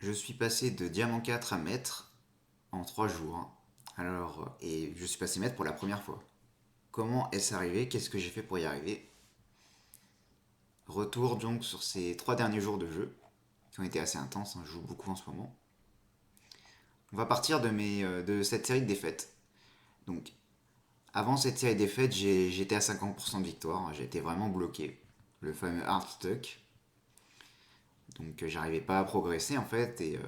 Je suis passé de diamant 4 à maître en 3 jours, hein. Alors, et je suis passé maître pour la première fois. Comment est-ce arrivé? Qu'est-ce que j'ai fait pour y arriver? Retour donc sur ces 3 derniers jours de jeu, qui ont été assez intenses, hein, je joue beaucoup en ce moment. On va partir de cette série de défaites. Donc, avant cette série de défaites, j'étais à 50% de victoire, hein. J'étais vraiment bloqué. Le fameux hard stuck. Donc, j'arrivais pas à progresser en fait, et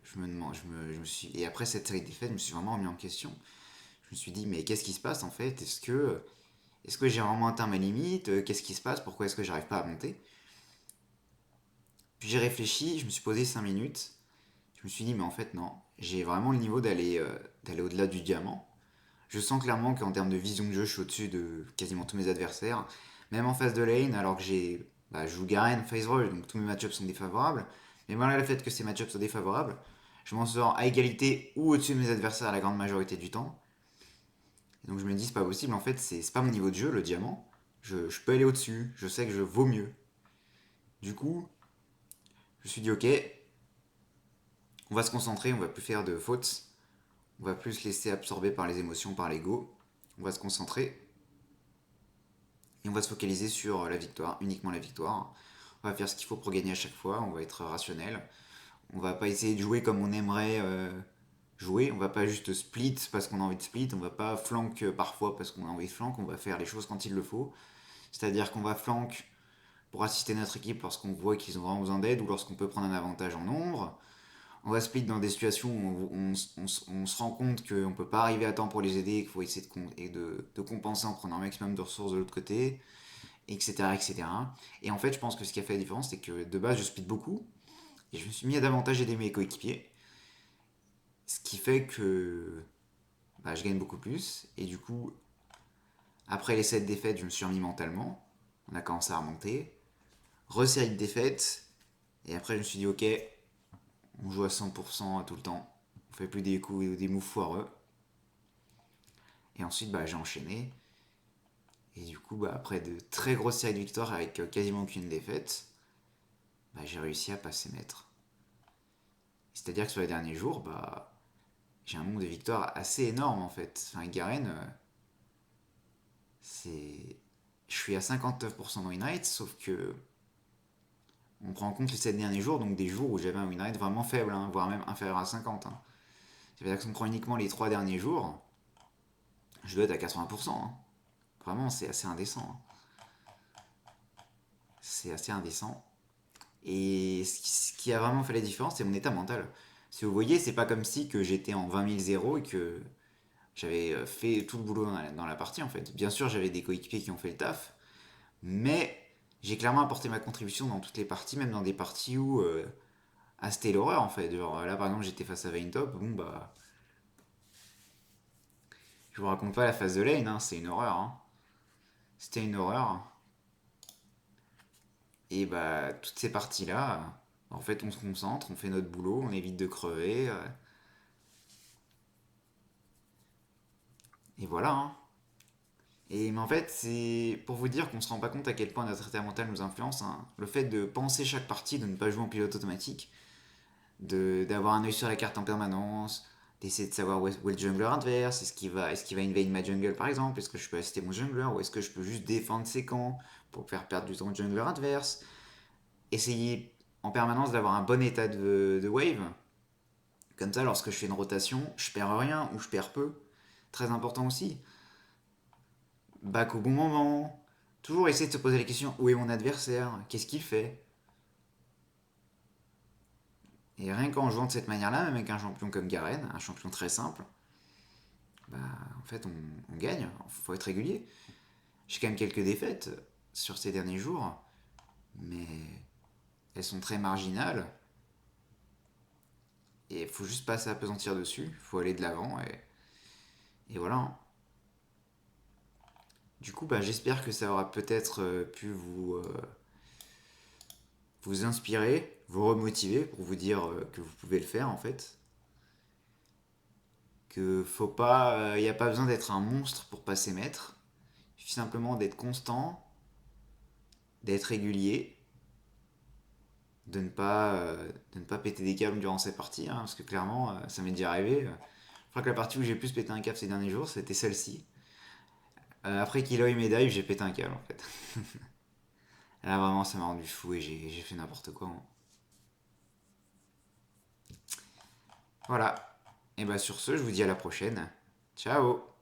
je me demande, je me suis, et après cette série de défaites, je me suis vraiment remis en question. Je me suis dit, mais qu'est-ce qui se passe en fait? Est-ce que j'ai vraiment atteint ma limite? Qu'est-ce qui se passe? Pourquoi est-ce que j'arrive pas à monter? Puis j'ai réfléchi, je me suis posé 5 minutes. Je me suis dit, mais en fait, non. J'ai vraiment le niveau d'aller au-delà du diamant. Je sens clairement qu'en termes de vision de jeu, je suis au-dessus de quasiment tous mes adversaires. Même en phase de lane, alors que je joue Garen, phase rush, donc tous mes match-ups sont défavorables. Mais malgré le fait que ces match-ups soient défavorables, je m'en sors à égalité ou au-dessus de mes adversaires la grande majorité du temps. Et donc je me dis, c'est pas possible, en fait, c'est pas mon niveau de jeu, le diamant. Je peux aller au-dessus, je sais que je vaux mieux. Du coup, je me suis dit, ok, on va se concentrer, on va plus faire de fautes, on va plus se laisser absorber par les émotions, par l'ego. On va se concentrer et on va se focaliser sur la victoire, uniquement la victoire. On va faire ce qu'il faut pour gagner à chaque fois, on va être rationnel. On va pas essayer de jouer comme on aimerait jouer, on va pas juste split parce qu'on a envie de split, on va pas flank parfois parce qu'on a envie de flank, on va faire les choses quand il le faut. C'est-à-dire qu'on va flank pour assister notre équipe lorsqu'on voit qu'ils ont vraiment besoin d'aide ou lorsqu'on peut prendre un avantage en nombre. On va split dans des situations où on se rend compte qu'on ne peut pas arriver à temps pour les aider et qu'il faut essayer de compenser en prenant un maximum de ressources de l'autre côté, etc., etc. Et en fait, je pense que ce qui a fait la différence, c'est que de base, je split beaucoup et je me suis mis à davantage aider mes coéquipiers, ce qui fait que je gagne beaucoup plus. Et du coup, après les 7 défaites, je me suis remis mentalement. On a commencé à remonter. Resérie de défaites. Et après, je me suis dit, ok, on joue à 100% tout le temps. On fait plus des coups ou des moves foireux. Et ensuite, j'ai enchaîné. Et du coup, après de très grosses séries de victoires avec quasiment aucune défaite, j'ai réussi à passer maître. C'est-à-dire que sur les derniers jours, j'ai un nombre de victoires assez énorme en fait. Enfin, Garen, c'est. Je suis à 59% de win rate, sauf que on prend en compte les 7 derniers jours, donc des jours où j'avais un win rate vraiment faible, hein, voire même inférieur à 50. Hein. C'est-à-dire que si on prend uniquement les 3 derniers jours, je dois être à 80%. Hein. Vraiment, c'est assez indécent. Hein. C'est assez indécent. Et ce qui a vraiment fait la différence, c'est mon état mental. Si vous voyez, c'est pas comme si que j'étais en 20 000 zéro et que j'avais fait tout le boulot dans la partie en fait. Bien sûr, j'avais des coéquipiers qui ont fait le taf, mais j'ai clairement apporté ma contribution dans toutes les parties, même dans des parties où c'était l'horreur en fait. Genre là par exemple, j'étais face à Vayntop, je vous raconte pas la phase de lane, hein, c'est une horreur. Hein. C'était une horreur. Et toutes ces parties-là, en fait, on se concentre, on fait notre boulot, on évite de crever. Et voilà. Hein. Mais en fait, c'est pour vous dire qu'on se rend pas compte à quel point notre état mental nous influence. Hein. Le fait de penser chaque partie, de ne pas jouer en pilote automatique, d'avoir un œil sur la carte en permanence, d'essayer de savoir où est le jungler adverse, est-ce qu'il va invade ma jungle par exemple, est-ce que je peux assister mon jungler, ou est-ce que je peux juste défendre ses camps pour faire perdre du temps au jungler adverse. Essayer en permanence d'avoir un bon état de wave. Comme ça, lorsque je fais une rotation, je perds rien ou je perds peu. Très important aussi. Back au bon moment. Toujours essayer de se poser la question où est mon adversaire? Qu'est-ce qu'il fait? Et rien qu'en jouant de cette manière-là, même avec un champion comme Garen, un champion très simple, en fait, on gagne. Il faut être régulier. J'ai quand même quelques défaites sur ces derniers jours, mais elles sont très marginales. Et il faut juste pas s'apesantir dessus. Il faut aller de l'avant. Et voilà. Hein. Du coup, j'espère que ça aura peut-être pu vous inspirer, vous remotiver pour vous dire que vous pouvez le faire en fait. Que faut pas, il n'y a pas besoin d'être un monstre pour passer maître. Il suffit simplement d'être constant, d'être régulier de ne pas péter des câbles durant ces parties, hein, parce que clairement, ça m'est déjà arrivé. Je crois que la partie où j'ai le plus pété un câble ces derniers jours, c'était celle-ci. Après qu'il ait mes dives, j'ai pété un câble en fait. Là vraiment, ça m'a rendu fou et j'ai fait n'importe quoi, hein. Voilà. Et bah sur ce, je vous dis à la prochaine. Ciao!